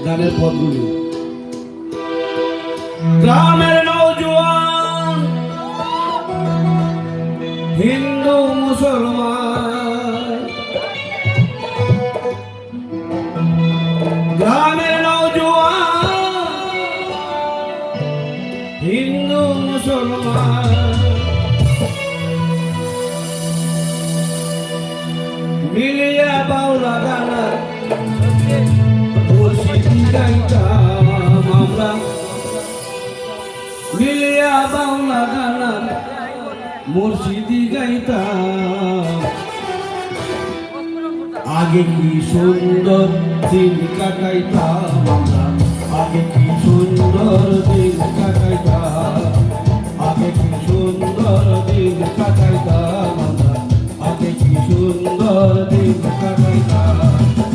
গানের পদগুলি। গ্রামের নওজোয়ান হিন্দু মুসলমান, গ্রামের নওজোয়ান হিন্দু মুসলমান মিলিয়া বাউলা গানা মুর্শিদি গাইতাম আমরা, মিলিয়া বাউলা গানা মুর্শিদি গাইতাম। আগে কি সুন্দর দিন কাটাইতাম আমরা, আগে কি সুন্দর দিন কাটাইতাম, আগে কি সুন্দর দিন কাটাইতাম আমরা, আগে কি সুন্দর দিন কাটাইতাম।